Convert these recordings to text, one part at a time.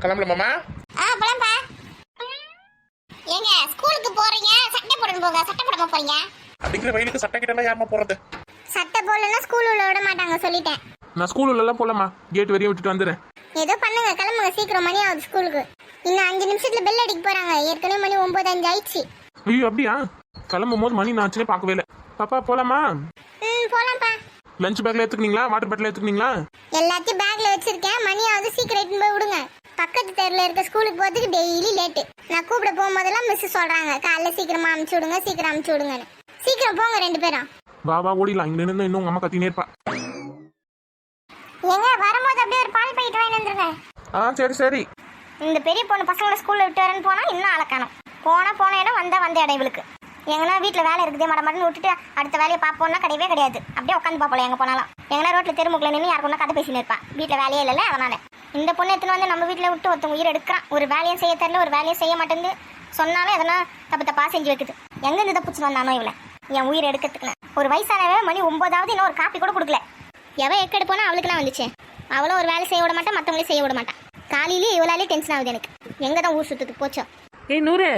கிளம்பலாமாமா? போலாம்ப்பா. ஏங்க ஸ்கூலுக்கு போறீங்க, சட்டை போடுங்க போங்க. சட்டை போடாம போறீங்க? அடிக்கிற வெயிலுக்கு சட்டை கிட்டலாம் யாருமா போறது? சட்டை போடலன்னா ஸ்கூல் உள்ள விட மாட்டாங்க, சொல்லிட்டேன். நான் ஸ்கூல் உள்ளலாம் போலாமா, கேட் வரையும் விட்டுட்டு வந்துடுறேன். ஏதோ பண்ணுங்க, கிளம்புங்க, சீக்கிரம் மணி ஆகுது ஸ்கூலுக்கு. இன்னும் 5 நிமிஷத்துல பெல் அடிக்க போறாங்க. ஏற்கனவே மணி 9:05 ஆயிடுச்சு. ஐயோ அப்படியா? கிளம்பும் போது மணி நாச்சுனே பார்க்கவே இல்லை. பாப்பா போலாமா? போலாம்ப்பா. லஞ்ச் பேக்ல எடுத்துக்கினீங்களா, வாட்டர் பாட்டில் எடுத்துக்கினீங்களா? எல்லாத்தையும் பேக்ல வச்சிருக்கேன். மணி ஆகுது, சீக்கிரம் எடுத்துன்னு போய் விடுங்க. பக்கத்து தெருல இருக்க ஸ்கூலுக்கு போறதுக்கு டெய்லி லேட்டு. நான் கூப்பிட போகும்போதெல்லாம் மிஸ் சொல்றாங்க, காலைல சீக்கிரமா அனுப்பிச்சு விடுங்க, சீக்கிரம் அனுப்பிச்சு விடுங்கன்னு. சீக்கிரம் போங்க 2 பேரும். வா வா ஓடிலாம். இங்க நின்று இன்னும் உங்க அம்மா கத்தினே இருப்பா. எங்க வரும்போது அப்படியே ஒரு பால் பாக்கெட் வாங்கி வந்துருங்க. சரி சரி. இந்த பெரிய பொண்ணு பசங்களை ஸ்கூல்ல விட்டு வரேன்னு போனா இன்னும் அழக்கானோம். போன இடம் வந்த இடம் இவளுக்கு. எங்கன்னா வீட்டில் வேலை இருக்குது மடமடன்னு விட்டுட்டு அடுத்த வேலையை பார்ப்போம்னா கிடையவே கிடையாது. அப்படியே உட்காந்து பார்ப்போம் எங்கே போனாலும். எங்கன்னா ரோட்டில் தெருமுக்கில் நின்று யாருக்குன்னா கதை பேசின்னு இருப்பான். வீட்டில் வேலையே இல்லைல்ல, அதனால இந்த பொண்ணு எடுத்துன்னு வந்து நம்ம வீட்டில் விட்டு ஒருத்தவங்க உயிர் எடுக்கிறான். ஒரு வேலையும் செய்ய தெரியல, ஒரு வேலையும் செய்ய மாட்டேங்குது. சொன்னாலும் எதனா தப்பாக செஞ்சு வைக்குது. எங்கேருந்து தப்பிச்சு வந்தானோ இவளை என் உயிர் எடுக்கிறதுக்குன்னு. ஒரு வயசானவே மணி 9ஆவது இன்னும் ஒரு காப்பி கூட கொடுக்கல. எவன் எக்கெடுப்போனா அவளுக்கு நான் வந்துச்சேன். அவளும் ஒரு வேலை செய்ய விட மாட்டான், மற்றவங்களையும் செய்ய விட மாட்டான். காலையிலேயே இவளாலே டென்ஷன் ஆகுது எனக்கு. எங்கே தான் ஊர் சுற்றுக்கு போச்சோ. ஏய் நூறு,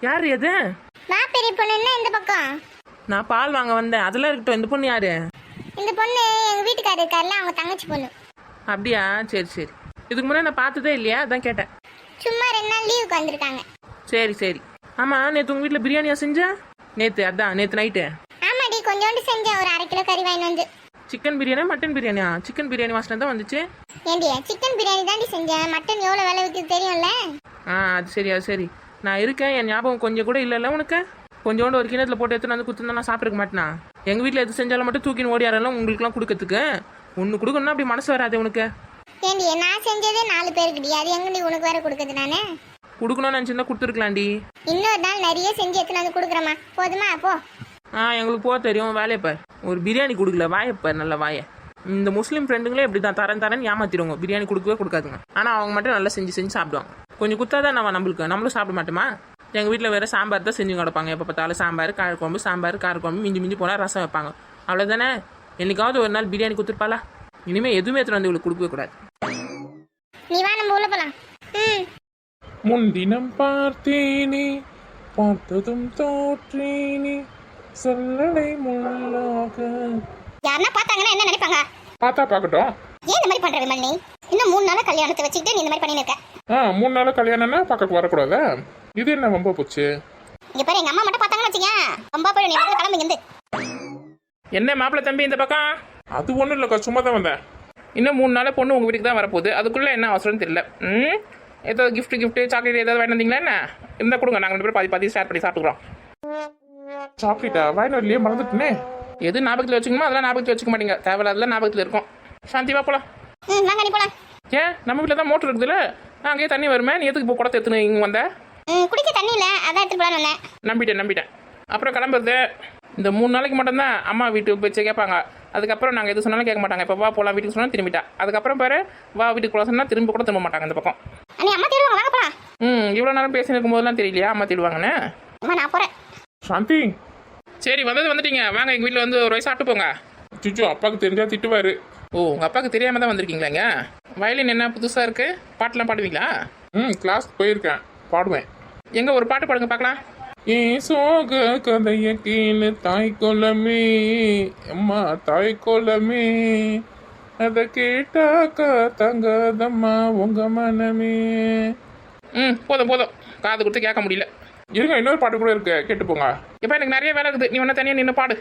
யார் எது? நான் பெரிய பொண்ணு என்ன இந்த பக்கம்? நான் பால் வாங்க வந்தேன். அதெல்லாம் இருக்கட்டும். இந்த பொண்ணு யாரு? இந்த பொண்ணு எங்கள் வீட்டுக்காரர் இருக்காருல, அவங்க தங்கச்சி பொண்ணு. அப்படியா? சரி சரி. இதுக்கு முன்னாடி நான் பார்த்ததே இல்லையா, அதான் கேட்டேன். சும்மா 2 நாள் லீவுக்கு வந்திருக்காங்க. சரி சரி. ஆமாம், நேற்று உங்கள் வீட்டில் பிரியாணியா செஞ்சேன்? நேற்று நைட்டு. ஆமாடி, கொஞ்சோண்டு செஞ்சேன். ஒரு 1/2 கிலோ கறி வாங்கி வந்து. சிக்கன் பிரியாணியா மட்டன் பிரியாணியா? சிக்கன் பிரியாணி வாசனை தான் வந்துச்சு. ஏண்டி, சிக்கன் பிரியாணி தாண்டி செஞ்சேன். மட்டன் எவ்வளோ விலை விற்குது தெரியும்ல? அது சரி. நான் இருக்கேன், என் ஞாபகம் கொஞ்சம் கூட இல்லைல்ல உனக்கு? கொஞ்சோண்டு ஒரு கிணத்துல போட்டு எடுத்துன்னு வந்து கொடுத்துருந்தா நான் சாப்பிட்டுருக்க மாட்டேனா? எங்கள் வீட்டில் எது செஞ்சாலும் மட்டும் தூக்கின்னு ஓடியாரெல்லாம் உங்களுக்குலாம் கொடுக்கறதுக்கு. ஒன்று கொடுக்கணும்னா அப்படி மனசு வராது உனக்கு. ஏண்டி, நான் செஞ்சதே 4 பேருக்குடி. அது எங்கடி உனக்கு வேற கொடுக்குறது? நானே கொடுக்கணும்னு நினச்சிருந்தா கொடுத்துருக்கலாண்டி. இன்னொரு நாள் நிறைய செஞ்சு எடுத்துன்னு வந்து கொடுக்குறேம்மா. போதுமா? போ. எங்களுக்கு போக தெரியும். வேலையப்பார். ஒரு பிரியாணி கொடுக்கல, வாயப்பார். நல்ல வாயை. இந்த முஸ்லீம் ஃப்ரெண்டுங்களே இப்படி தான் தரேன்னு ஏமாத்திடுவாங்க. பிரியாணி கொடுக்கவே கொடுக்காதுங்க. ஆனால் அவங்க மட்டும் நல்லா செஞ்சு சாப்பிடுவாங்க. கொஞ்சம் குத்தாதான் நம்மளும் சாப்பிட மாட்டோமா? எங்கள் வீட்டில் வேறு சாம்பார் தான் செஞ்சு கிடப்பாங்க. எப்போ பார்த்தாலும் சாம்பார் காரக்குழம்பு மிஞ்சி போனால் ரசம் வைப்பாங்க. அவ்வளோதானே. என்னைக்காவது ஒரு நாள் பிரியாணி கொடுத்துருப்பாளா? இனிமேல் எதுவுமே எடுத்துகிட்டு வந்து இவளுக்கு கொடுக்கவே கூடாது. நீ வா, நம்ம உள்ள போலாம். முன்தினம் பார்த்தேனே, பார்த்ததும் தோற்றேனே, சொல்லடை முள்ளாக. யாருன்னா பார்த்தாங்கன்னா என்ன நினைப்பாங்க? பார்த்தா பார்க்கட்டும். ஏன் இந்த மாதிரி பண்ற விமல்? நீ இன்னும் 3 நாள் கல்யாணத்தை வச்சுக்கிட்டு நீ இந்த மாதிரி பண்ணிட்டு இருக்க. 3 நாள் கல்யாணம்னா பக்கத்து வரக்கூடாதா? இது என்ன ரொம்ப போச்சு? இங்க பாரு, எங்க அம்மா மட்டும் பார்த்தாங்கன்னு வச்சுங்க, ரொம்ப போய் நீ வந்து கிளம்பி இருந்து. என்ன மாப்பிள்ளை தம்பி இந்த பக்கம்? அது ஒன்றும் இல்லைக்கா, சும்மா தான் வந்தேன். இன்னும் 3 நாள் பொண்ணு உங்கள் வீட்டுக்கு தான் வரப்போகுது. அதுக்குள்ளே என்ன அவசரம்னு தெரியல. ஏதாவது கிஃப்ட்டு சாக்லேட் ஏதாவது வாங்கி வந்தீங்களா என்ன? இருந்தால் கொடுங்க, நாங்கள் 2 பேரும் பாதி ஷேர் பண்ணி சாப்பிட்டுக்கிறோம். சாக்லேட்டா? வாங்கிட்டு வரலையே, மறந்துட்டுனே. எது ஞாபகத்தில் வச்சுக்கணுமோ அதெல்லாம் ஞாபகத்தில் வச்சுக்க மாட்டீங்க. தேவையில்லாதெல்லாம் ஞாபகத்தில் இருக்கும். சாந்தி வா போலாம். வாங்க, நீ போலாம். ஏன் நம்ம வீட்டில் தான் மோட்டர் இருக்குதுல்ல, அங்கேயே தண்ணி வருமே. நீ எதுக்கு இப்போ குடத்தை எடுத்துன்னு இங்கே வந்த? குடிக்க தண்ணி இல்லை, அதான் எடுத்துட்டு போலான்னு வந்தேன். நம்பிட்டேன். அப்புறம் கிளம்புறது இந்த 3 நாளைக்கு மட்டும்தான் அம்மா வீட்டுக்கு போய் கேட்பாங்க. அதுக்கப்புறம் நாங்கள் எது சொன்னாலும் கேட்க மாட்டாங்க. இப்போ வா போகலாம் வீட்டுக்கு சொன்னால் திரும்பிட்டா. அதுக்கப்புறம் பாரு, வா வீட்டுக்கு போகலாம் சொன்னால் திரும்ப மாட்டாங்க இந்த பக்கம். அம்மா தேடுவாங்க, வாங்க போலாம். இவ்வளோ நேரம் பேசி இருக்கும்போதெல்லாம் தெரியலையா அம்மா தேடுவாங்கன்னு? நான் போகிறேன். சாந்தி, சரி வந்துட்டீங்க. வாங்க எங்கள் வீட்டில் வந்து ஒரு வயசு சாப்பிட்டு போங்க. சிச்சு அப்பாவுக்கு தெரிஞ்சா திட்டுவாரு. ஓ, உங்கள் அப்பாவுக்கு தெரியாமல் தான் வந்திருக்கீங்களாங்க? வயலின் என்ன புதுசாக இருக்குது? பாட்டெலாம் பாடுவீங்களா? கிளாஸ்க்கு போயிருக்கேன், பாடுவேன். எங்கே ஒரு பாட்டு பாடுங்க பார்க்கலாம். ஏன் சோக கதைய கீழே தாய் கொலமே, அம்மா தாய் கொலமே, அதை கேட்டாக்கா தங்கதம்மா உங்க மனமே. போதும் காது கொடுத்து கேட்க முடியல. இருங்க, இன்னொரு பாட்டு கூட இருக்கு, கேட்டு போங்க. இப்போ எனக்கு நிறைய வேலை இருக்குது. நீ ஒன்றா தனியாக நின்று பாடு.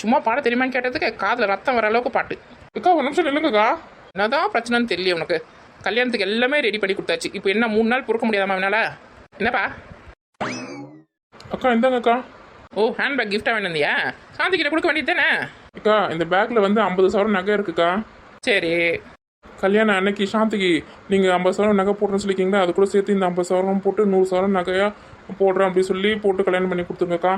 சும்மா பாட தெரியுமான்னு கேட்டதுக்கு காதில் ரத்தம் வர அளவுக்கு பாட்டு. அக்கா ஒரு நிமிஷம் நில்லுங்கக்கா. என்னதான் பிரச்சனைன்னு தெரியல உனக்கு. கல்யாணத்துக்கு எல்லாமே ரெடி பண்ணி கொடுத்தாச்சு. இப்போ என்ன 3 நாள் பொறுக்க முடியாதாம்மா என்னால்? என்னப்பா? அக்கா இந்தாங்கக்கா. ஓ, ஹேண்ட்பேக் கிஃப்டாக வேண்டியா? சாந்திக்கிட்ட கொடுக்க வேண்டியது தானே? அக்கா இந்த பேக்கில் வந்து 50 சவரம் நகை இருக்குக்கா. சரி. கல்யாணம் அன்னைக்கு சாந்திக்கு நீங்கள் 50 சவரம் நகை போடுறேன்னு சொல்லிக்கிங்களா, அது கூட சேர்த்து இந்த 50 சவரம் போட்டு 100 சவரம் நகையாக போடுறேன் அப்படி சொல்லி போட்டு கல்யாணம் பண்ணி கொடுத்துருங்கக்கா.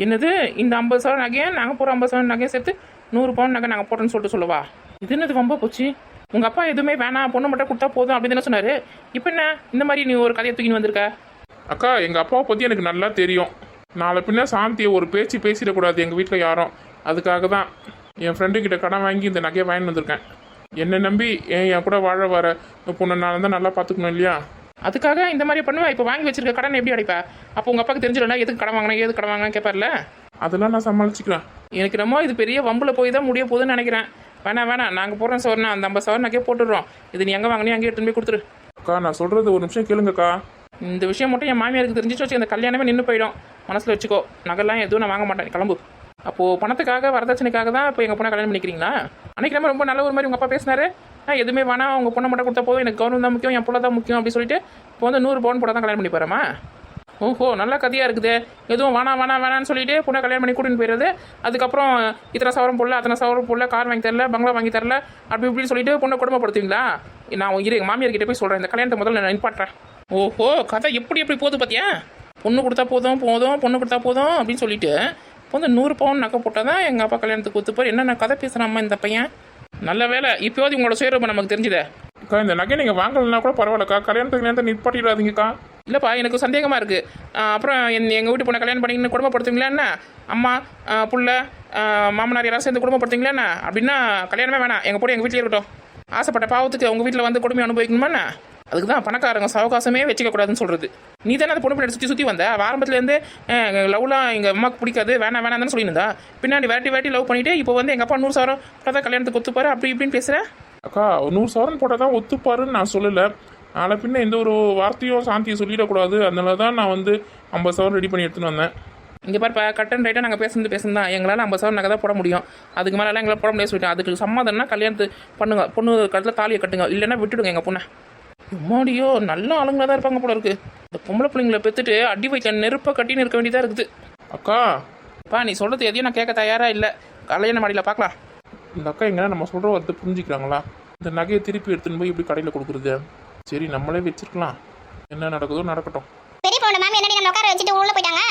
என்னது? இந்த 50 சவரம் நகையை நாங்கள் போகிற 50 சவரம் நகையை சேர்த்து 100 பவுன் நகை நாங்கள் போடுறோன்னு சொல்லிட்டு சொல்லவா? இது என்னது ரொம்ப போச்சு? உங்கள் அப்பா எதுவுமே வேணாம், பொண்ணு மட்டும் கொடுத்தா போதும் அப்படி தானே சொன்னார். இப்போ என்ன இந்த மாதிரி நீ ஒரு கதையை தூக்கின்னு வந்திருக்க? அக்கா எங்கள் அப்பாவை பற்றி எனக்கு நல்லா தெரியும். நாளை பின்ன சாந்தியை ஒரு பேச்சு பேசிடக்கூடாது எங்கள் வீட்டில் யாரும். அதுக்காக தான் என் ஃப்ரெண்டுக்கிட்ட கடன் வாங்கி இந்த நகையை வாங்கிட்டு வந்திருக்கேன். என்னை நம்பி என் கூட வாழ வர பொண்ணை நான் தான் நல்லா பார்த்துக்கணும் இல்லையா? அதுக்காக இந்த மாதிரி பண்ணுவேன். இப்போ வாங்கி வச்சிருக்க கடன் எப்படி அடைப்பா? அப்போ உங்கள் அப்பாவுக்கு தெரிஞ்சிடல எதுக்கு கடன் வாங்கினா ஏது கடன் வாங்கினா கேட்பார்ல. அதெல்லாம் நான் சமாளிச்சுக்கிறேன். எனக்கு ரொம்ப இது பெரிய வம்பில் போய் தான் முடிய போகுதுன்னு நினைக்கிறேன். வேணாம் நாங்கள் போடுறோம் சவரனா, அந்த 50 சவரன் நகையே போட்டுடுறோம். இது நீ எங்கே வாங்கினே அங்கேயே எடுத்துன்னு போய் கொடுத்துரு. அக்கா நான் சொல்கிறது ஒரு நிமிஷம் கேளுங்கக்கா. இந்த விஷயம் மட்டும் என் மாமியாருக்கு தெரிஞ்சிச்சு வச்சு இந்த கல்யாணமே நின்று போயிடும். மனசில் வச்சுக்கோ, நகைலாம் எதுவும் நான் வாங்க மாட்டேன், கிளம்பு. அப்போது பணத்துக்காக வரதட்சணைக்காக தான் இப்போ எங்கள் பொண்ணை கல்யாணம் பண்ணிக்கிறீங்களா? அன்றைக்கி ரொம்ப நல்ல ஒரு மாதிரி உங்கள் அப்பா பேசினாரு. எதுவுமே வேணாம், உங்கள் பொண்ணை மட்டும் கொடுத்தா போதும், எனக்கு கவர்மெண்ட் தான் முக்கியம், என் பொண்ணை தான் முக்கியம் அப்படின்னு சொல்லிட்டு இப்போ வந்து 100 பவுன் போட தான் கல்யாணம் பண்ணி போகிறேம்மா. ஓஹோ, நல்ல கதையாக இருக்குது. எதுவும் வேணான்னு சொல்லிட்டு பொண்ணை கல்யாணம் பண்ணி கூட்டின்னு போயிடுறது. அதுக்கப்புறம் இத்தனை சவரம் போடல, அத்தனை சவரம் போடல, கார் வாங்கி தரல, பங்களா வாங்கி தரல, அப்படி இப்படின்னு சொல்லிட்டு பொண்ணை குடும்பப்படுத்துவீங்களா? நான் எங்கள் மாமியார் கிட்டே போய் சொல்கிறேன், இந்த கல்யாணத்தை முதல்ல நான் நிப்பாட்டுறேன். ஓஹோ, கதை எப்படி போகுது பார்த்தியா? பொண்ணு கொடுத்தா போதும் பொண்ணு கொடுத்தா போதும் அப்படின்னு சொல்லிட்டு இப்போ வந்து 100 பவுன் நகை போட்டால் தான் எங்கள் அப்பா கல்யாணத்துக்கு ஒத்துப்பார். என்னென்ன கதை பேசுகிறாம்மா இந்த பையன். நல்ல வேலை இப்போது உங்களோட சுயரூபம் நமக்கு தெரிஞ்சுதே. அக்கா இந்த நகை நீங்கள் வாங்கலைன்னா கூட பரவாயில்லக்கா, கல்யாணத்தை நிப்பாட்டிடாதீங்கக்கா. இல்லைப்பா, எனக்கு சந்தேகமாக இருக்குது. அப்புறம் எங்கள் வீட்டு பொண்ணை கல்யாணம் பண்ணிங்கன்னு குடும்பப்படுத்துவீங்களா என்ன? அம்மா புள்ள மாமனார் யாராவது சேர்ந்து குடும்பப்படுத்துவீங்களா என்ன? அப்படின்னா கல்யாணமே வேணாம், எங்கள் பொண்ணு எங்கள் வீட்டிலே இருக்கட்டும். ஆசைப்பட்ட பாவத்துக்கு உங்கள் வீட்டில் வந்து கொடுமை அனுபவிக்கணுமா என்ன? அதுக்கு தான் பணக்காரங்க சவகாசமே வச்சுக்கக்கூடாதுன்னு சொல்கிறது. நீ தானே அந்த பொண்ணு பின்னாடி சுற்றி வந்த. ஆரம்பத்துலேருந்து லவ்லாம் எங்கள் அம்மாவுக்கு பிடிக்காது, வேணாம் தானே சொல்லியிருந்தா. பின்னாடி வேட்டி லவ் பண்ணிவிட்டு இப்போ வந்து எங்கள் அப்பா 100 சவரம் தான் கல்யாணத்துக்கு ஒத்துப்பாரு அப்படி இப்படின்னு பேசுகிறேன். அக்கா 100 சவரன் போட்டால் தான் ஒத்துப்பாருன்னு நான் சொல்லலை. நாளை பின்ன எந்த ஒரு வார்த்தையும் சாந்தியை சொல்லிடக்கூடாது, அதனால தான் நான் வந்து 50 சவரன் ரெடி பண்ணி எடுத்துன்னு வந்தேன். இங்கே பாருப்பா, கட் அண்ட் ரைட்டாக நாங்கள் பேசுனது தான். எங்களால் 50 சவரன் நகை தான் போட முடியும், அதுக்கு மேலே எங்களால் போட முடியாது சொல்லிட்டேன். அதுக்கு சம்மதம்னா கல்யாணத்து பண்ணுங்க, பொண்ணு கழுத்தில் தாலியை கட்டுங்க, இல்லைன்னா விட்டுடுங்க எங்கள் பொண்ணை. எம்மாடியோ, நல்ல ஆளுங்களாக தான் இருப்பாங்க போல இருக்குது. இந்த பொம்பளை பிள்ளைங்களை பெற்றுட்டு அடி வைக்க நெருப்பை கட்டின்னு இருக்க வேண்டியதாக இருக்குது. அக்கா நீ சொல்கிறது எதையும் நான் கேட்க தயாராக இல்லை. கல்யாண மாடியில் பார்க்கலாம். இந்த அக்கா எங்கன்னா நம்ம சொல்கிற வார்த்தை புரிஞ்சுக்கிறாங்களா? இந்த நகையை திருப்பி எடுத்துன்னு போய் இப்படி கடையில் கொடுக்குறது. சரி நம்மளே வச்சிருக்கலாம், என்ன நடக்குதோ நடக்கட்டும். பெரிய பொண்ணு மேம் என்னடி நம்ம உட்கார வச்சுட்டு உள்ள போயிட்டாங்க.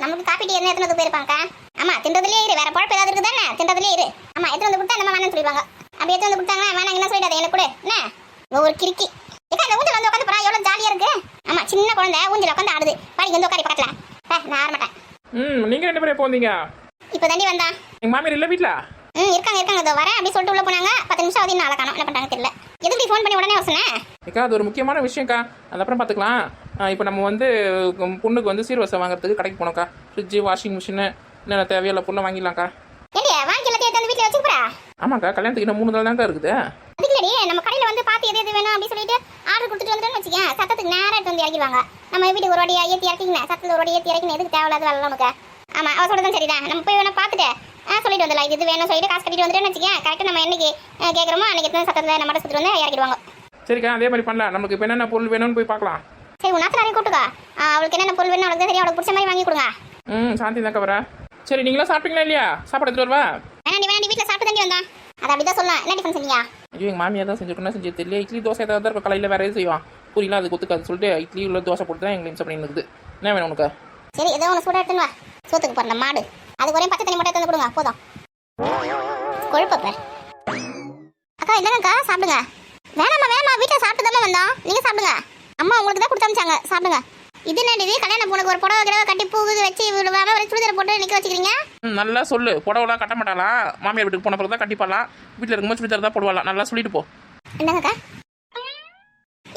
நமக்கு காப்பி டீ என்ன எடுத்துட்டு போயிருப்பாங்க. ஆமா, தின்றதுலேயே இரு, வேற பழப்பு ஏதாவது இருக்குது தானே, தின்றதுலேயே இரு. ஆமா, எடுத்து வந்து கொடுத்தா நம்ம வேணாம்னு சொல்லிடுவாங்க. அப்படி எடுத்து வந்து கொடுத்தாங்க வேணாம் என்ன சொல்லிடாது எனக்கு கூட என்ன ஒரு கிறுக்கி. ஏக்கா இந்த ஊஞ்சல் வந்து உட்காந்து போறா, எவ்வளோ ஜாலியாக இருக்கு. ஆமா, சின்ன குழந்தை ஊஞ்சல் உட்காந்து ஆடுது. பாடி வந்து உட்காரி பக்கத்தில். நான் ஆட மாட்டேன். நீங்கள் 2 பேரும் எப்போ வந்தீங்க? இப்போ தாண்டி வந்தான். எங்கள் மாமியார் இல்லை வீட்டில்? இருக்காங்க இதோ வரேன் அப்படி சொல்லிட்டு உள்ள போனாங்க. 10 நிமிஷம் ஆகுது, இன்னும் ஆளை காணோம். என்ன பண்ணுறாங்க தெரியல. எதுக்கு ஃபோன் பண்ணி உடனே சொன்னேன்? ஏக்கா அது ஒரு முக்கியமான விஷயம்க்கா, அது அப்புறம் பார்த்துக்கலாம். இப்போ நம்ம வந்து பொண்ணுக்கு வந்து சீர்வரிசை வாங்குறதுக்கு கடைக்கு போனோம்க்கா. ஃப்ரிட்ஜு, வாஷிங் மிஷினு, என்னென்ன தேவையில்ல பொருளை வாங்கிடலாம்க்கா. ஏண்டியா வாங்கி எல்லாத்தையும் எடுத்து வந்து வீட்டில் வச்சுக்கிறா? ஆமாக்கா, கல்யாணத்துக்கு இன்னும் 3 நாள் தான்க்கா இருக்குது. அதுக்கு இல்லடி, நம்ம கடையில் வந்து பார்த்து எது வேணும் அப்படின்னு சொல்லிட்டு ஆர்டர் கொடுத்துட்டு வந்துட்டோம்னு வச்சுக்கேன், சத்தத்துக்கு நேரம் எடுத்து வந்து இறக்கிடுவாங்க. நம்ம வீட்டுக்கு ஒரு வாடி ஏற்றி இறக்கிங்க, சத்தத்தில் ஒரு வாடி ஏற்றி இறக்கிங்க, எதுக்கு தேவையில்லாத வேலை நமக்கு. ஆமாம், அவ சொல்கிறதும் சரிதான். நம்ம போய் வேணா பார்த்துட்டு சொல்லிட்டு வந்துடலாம், இது வேணும் சொல்லிட்டு காசு கட்டிட்டு வந்துட்டேன்னு வச்சுக்கேன். கரெக்டாக நம்ம என்னைக்கு கேட்குறோமோ அன்றைக்கி எத்தனை சத்தத்தில் நம்ம சுற்றிட்டு வந்து இறக்கிடுவாங்க. சரிக்கா, அதே மாதிரி பண்ணலாம். நமக்கு இப்போ என்னென்ன பொருள் வேணும்னு போய் பார்க்கலாம். சரி, உன் நாத்தனாரையும் கூட்டுக்கா. அவளுக்கு என்னென்ன பொருள் வேணும் அவளுக்கு தெரியும், அவளுக்கு பிடிச்ச மாதிரி வாங்கி கொடுங்க. சாந்தி தாக்கா வரா. சரி, நீங்களா சாப்பிட்டீங்களா இல்லையா? சாப்பாடு எடுத்துட்டு வருவா. வேணாண்டி வீட்டில் சாப்பிட்டு தாண்டி வந்தான். அது அப்படி தான் சொல்லலாம். என்ன டிஃபன் செஞ்சியா? ஐயோ, எங்கள் மாமியார் தான் செஞ்சுருக்கோன்னா செஞ்சு தெரியல. இட்லி தோசை ஏதாவது இருக்கும், கலையில் வேறு எதுவும் செய்வான். புரியல, அது கொத்துக்காது சொல்லிட்டு இட்லி உள்ள தோசை போட்டு தான் எங்களுக்கு இம்சை பண்ணி இருக்குது. என்ன வேணும் உனக்கு? சரி, ஏதோ ஒன்று சூடாக எடுத்துன்னு வா. சோத்துக்கு போடுற மாடு அதுக்கு ஒரே பச்சை தண்ணி மட்டும் எடுத்து கொடுங்க போதும். கொழுப்பப்ப அக்கா என்னங்கக்கா சாப்பிடுங்க. வேணாம்மா வீட்டில் சாப்பிட்டு தான் வந்தோம், நீங்கள் சாப்பிடுங்க. அம்மா உங்களுக்கு தான் கொடுத்து அமிச்சாங்க, சாப்பிடுங்க. இது என்னடி கல்யாணம் பொண்ணுக்கு ஒரு புடவை கிடவை கட்டி பூவு வச்சு விடுவாம ஒரு சுடிதாரை போட்டு நிற்க வச்சுக்கிறீங்க? நல்லா சொல்லு. புடவைலாம் கட்ட மாட்டாளா? மாமியார் வீட்டுக்கு போன பிறகு தான் கட்டிப்பாலாம். வீட்டில் இருக்கும்போது சுடிதார் தான் போடுவாளா? நல்லா சொல்லிட்டு போ. என்னங்கக்கா?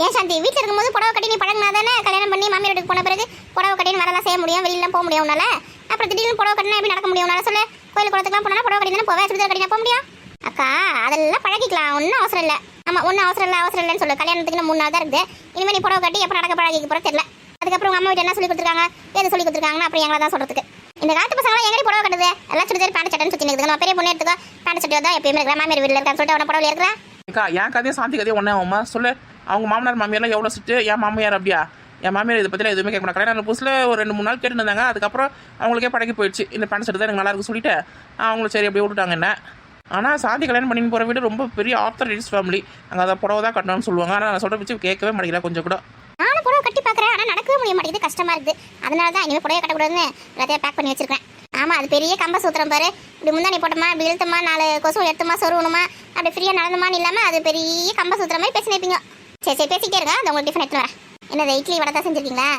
ஏன் சாந்தி, வீட்டில் இருக்கும்போது புடவை கட்டி நீ பழகினா தானே கல்யாணம் பண்ணி மாமியார் வீட்டுக்கு போன பிறகு புடவை கட்டின்னு வரலாம் செய்ய முடியும், வெளியிலாம் போக முடியும் உன்னால. அப்புறம் திடீர்னு புடவை கட்டினா எப்படி நடக்க முடியும் உன்னால சொல்லு? கோயில் குளத்துக்குலாம் போனா புடவை கட்டி தானே போவேன், சுடிதார் கட்டினா போக முடியும்? அக்கா அதெல்லாம் பழகிக்கலாம், ஒன்றும் அவசரம் இல்லை. ஆமாம், ஒன்றும் அவசரம் இல்லைன்னு சொல்லு. கல்யாணத்துக்கு இன்னும் 3 நாள் தான் இருக்குது. இனிமேல் நீ புடவை கட்டி எப்போ நடக்க பழகிக்க போகிற தெரியல. அதுக்கப்புறம் உங்கள் அம்மா வீட்டு என்ன சொல்லி கொடுத்துருக்காங்க, எது சொல்லி கொடுத்துருக்காங்கன்னா அப்புறம் எங்களை தான் சொல்கிறதுக்கு. இந்த காலத்து பசங்களாம் எங்கடி புடவை கட்டுது? எல்லாம் சுடிதார் பேண்ட் சட்டைன்னு சுற்றி நிற்குது. நம்ம பெரிய பொண்ணு எடுத்துக்கோ, பேண்ட் சட்டை தான் எப்பயுமே இருக்கிற மாமியார் வீட்டில் இருக்கான்னு சொல்லிட்டு அவனை புடவை இருக்கிறேன். அக்கா என் கதையும் சாந்தி கதையும் ஒன்றே ஆகுமா சொல்லு? அவங்க மாமனார் மாமியார்லாம் எவ்வளோ சிட்டு, என் மாமியார் அப்படியா? என் மாமியார் இதை பற்றிலாம் எதுவுமே கேட்க மாட்டாங்க. கல்யாணம் புதுசில் ஒரு 2-3 நாள் கேட்டு இருந்தாங்க. அதுக்கப்புறம் அவங்களுக்கே பழகி போயிடுச்சு. இந்த பேண்ட் சட்டை தான் எனக்கு நல்லா இருக்கு சொல்லிட்டு அவங்களும் சரி அப்படியே விட்டுட்டாங்க என்ன. ஆனால் சாந்தி கல்யாணம் பண்ணின்னு போகிற வீடு ரொம்ப பெரிய ஆர்த்தடாக்ஸ் ஃபேமிலி. அங்கே அதை புடவை தான் கட்டணும்னு சொல்லுவாங்க. ஆனால் நான் சொல்கிற வச்சு கேட்கவே மாட்டேங்கிறேன் கொஞ்சம் கூட. நானும் புடவை கட்டி பார்க்குறேன், ஆனால் நடக்கவே முடிய மாட்டேங்குது, கஷ்டமாக இருக்குது. அதனால தான் இனிமேல் புடவை கட்டக்கூடாதுன்னு எல்லாத்தையும் பேக் பண்ணி வச்சிருக்கேன். ஆமாம், அது பெரிய கம்ப சூத்திரம் பாரு. இப்படி முந்தானி போட்டோமா, இப்படி இழுத்தமா, 4 கொசு எடுத்துமா, சொருவணுமா, அப்படி ஃப்ரீயாக நடந்துமான்னு இல்லாமல் அது பெரிய கம்ப சூத்திரம் மாதிரி பேசி நிற்பீங்க. சரி பேசிக்கிட்டே இருங்க, அது உங்களுக்கு டிஃபன் எடுத்து வரேன். என்னது இட்லி வடை தான் செஞ்சுருக்கீங்களா?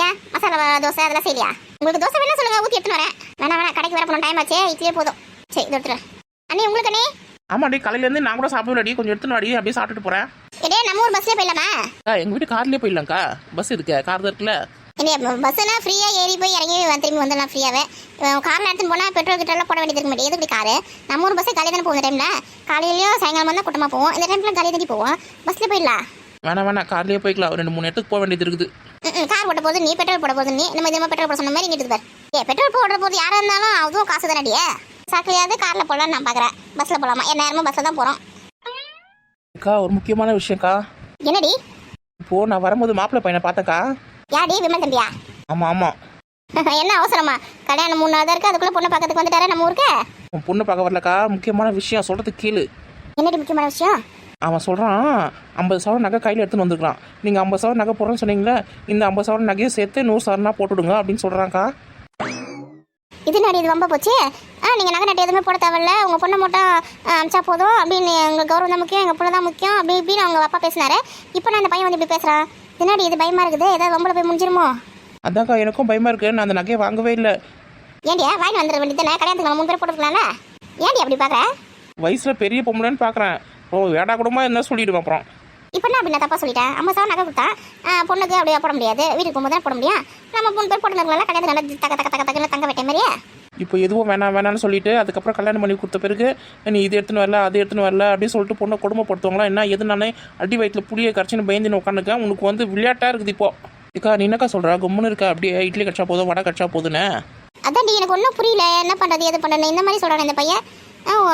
ஏன் மசாலா தோசை அதெல்லாம் செய்யலையா? உங்களுக்கு தோசை வேணா சொல்லுங்கள், ஊற்றி எடுத்துன்னு வரேன். வேணா கடைக்கு வர போகணும், டைம் ஆச்சு, இட்லியே போதும். சரி இது எடுத்துருவேன். அண்ணி உங்களுக்கு அண்ணி ஆமாடி காலையிலேருந்து நான் கூட சாப்பிடலடி, கொஞ்சம் எடுத்துன்னு வாடி, அப்படியே சாப்பிட்டுட்டு போகிறேன். இதே நம்ம ஊர் பஸ்லேயே போயிடலாமா? எங்கள் வீட்டு கார்லேயே போயிடலாம்க்கா, பஸ் இருக்கு, கார் தான் இருக்குல்ல. இல்லையா பஸ்ஸுனா ஃப்ரீயாக ஏறி போய் இறங்கி திரும்பி வந்துடலாம் ஃப்ரீயாகவே. காரில் எடுத்துன்னு போனால் பெட்ரோல் கிட்டலாம் போட வேண்டியது இருக்க மாட்டேன். எதுக்கு காரு? நம்ம ஊர் பஸ்ஸே காலையில் தானே போகும். இந்த டைமில் காலையிலையும் சாயங்காலம் தான் கூட்டமாக போவோம். இந்த டைமில் காலையில் தாண்டி போவோம். பஸ்ஸில் போயிடலாம். வேணாம் கார்லேயே போய்க்கலாம், 2-3 இடத்துக்கு போக வேண்டியது இருக்குது. கார் போட போது நீ, பெட்ரோல் போட போது நீ, நம்ம இதே பெட்ரோல் போட சொன்ன மாதிரி இங்கே பார். பெட்ரோல் போடுற போது யாராக இருந்தாலும் அதுவும் காசு தானடியே. சாக்கிலையாவது காரில் போடலான்னு நான் பார்க்குறேன். பஸ்ஸில் போகலாமா? நேரமும் பஸ்ஸில் தான் போகிறோம். அக்கா ஒரு முக்கியமான விஷயம்க்கா. என்னடி? இப்போது நான் வரும்போது மாப்பிள்ளை பையனை பார்த்தேக்கா. யாடி? விமல் தம்பியா? ஆமாம். என்ன அவசரமா? கல்யாணம் 3 நாள் தான் இருக்குது, அதுக்குள்ளே பொண்ணு பார்க்கறதுக்கு வந்துட்டாரே நம்ம ஊருக்கு. உன் பொண்ணு பார்க்க வரலக்கா, முக்கியமான விஷயம் சொல்கிறதுக்கு கேளு. என்னடி முக்கியமான விஷயம்? அவன் சொல்கிறான் 50 சவரன் நகை கையில் எடுத்துன்னு வந்துருக்கான். நீங்கள் 50 சவரன் நகை போடுறேன்னு சொன்னீங்களே, இந்த 50 சவரன் நகையை சேர்த்து 100 சவரனா போட்டுவிடுங்க அப்படின்னு சொல்கிறாங்க்கா. இது நாடி இது ரொம்ப போச்சு. நீங்கள் நகை நட்டு எதுவுமே போட தேவையில்ல, உங்கள் பொண்ணை மட்டும் அமிச்சா போதும் அப்படின்னு, எங்கள் கௌரவம் தான் முக்கியம், எங்கள் பொண்ணு தான் முக்கியம் அப்படி இப்படின்னு அவங்க அப்பா பேசினாரு. இப்போ நான் அந்த பையன் வந்து இப்படி பேசுகிறான். இதுனாடி இது பயமாக இருக்குது, ஏதாவது ரொம்பல போய் முடிஞ்சிருமோ? அதான்க்கா எனக்கும் பயமாக இருக்குது, நான் அந்த நகையை வாங்கவே இல்லை. ஏண்டியா வாங்கி வந்துட வேண்டியது தானே? கல்யாணத்துக்கு நம்ம 3 பேர் போட்டுக்கலாம்ல. ஏன்டி அப்படி பார்க்குற? வயசில் பெரிய பொம்பளைன்னு பார்க்குறேன். வேடா கூடமா இருந்தால் சொல்லிவிடுவேன் அப்புறம். இப்போ என்ன அப்படி நான் தப்பாக சொல்லிட்டேன்? 50 சவரன் நகை கொடுத்தா பொண்ணுக்கு அப்படியே போட முடியாது, வீட்டுக்கு போகும்போது தான் போட முடியும். நம்ம 3 பேர் போட்டுக்கலாம், கல்யாணத்துக்கு நல்லா தக்க தக்க தக்க தக்க தங்க வைட்ட மாதிரியே. இப்போ எதுவும் வேணாம்னு சொல்லிட்டு அதுக்கப்புறம் கல்யாணம் பண்ணி கொடுத்த பிறகு நீ இது எடுத்துன்னு வரல அது எடுத்துன்னு வரல அப்படின்னு சொல்லிட்டு பொண்ணை கொடுமைப்படுத்துவாங்களா என்ன? எது நானே அடி வயிற்றுல புளியை கரைச்சின்னு பயந்துன்னு உட்காந்துக்கேன். உனக்கு வந்து விளையாட்டாக இருக்குது இப்போ. இக்கா நீ என்னக்கா சொல்கிறா? கும்முன்னு இருக்கா, அப்படியே இட்லி கடிச்சா போதும், வடை கடிச்சா போதுன்னு. அதான்டி எனக்கு ஒன்றும் புரியல, என்ன பண்ணுறது எது பண்ணுறது இந்த மாதிரி சொல்கிறாங்க இந்த பையன்.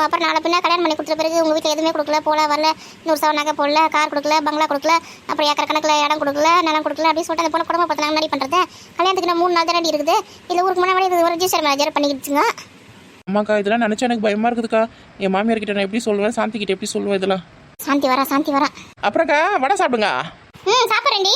அப்புறம் நாளை பின்னா கல்யாணம் பண்ணி கொடுத்த பிறகு உங்கள் வீட்டில் எதுவுமே கொடுக்கல, போல வரல, 100 சவரன் நகை போடல, கார் கொடுக்கல, பங்களா கொடுக்கல, அப்புறம் ஏக்கர் கணக்கில் இடம் கொடுக்கல, நிலம் கொடுக்கல அப்படின்னு சொல்லிட்டு அந்த பொண்ணு குடும்பம் பார்த்து முன்னாடி பண்ணுறது. கல்யாணத்துக்கு நான் 3 நாள் தானே இருக்குது. இல்லை ஊருக்கு முன்னாடி இது ஒரு ரிஜிஸ்டர் மேனேஜர் பண்ணிக்கிடுச்சுங்க. அம்மாக்கா இதெல்லாம் நினச்சா எனக்கு பயமாக இருக்குதுக்கா. என் மாமியார் கிட்ட நான் எப்படி சொல்லுவேன், சாந்தி கிட்ட எப்படி சொல்லுவேன் இதெல்லாம்? சாந்தி வரா. அப்புறம்க்கா வடை சாப்பிடுங்க. சாப்பிட்றேன்டி.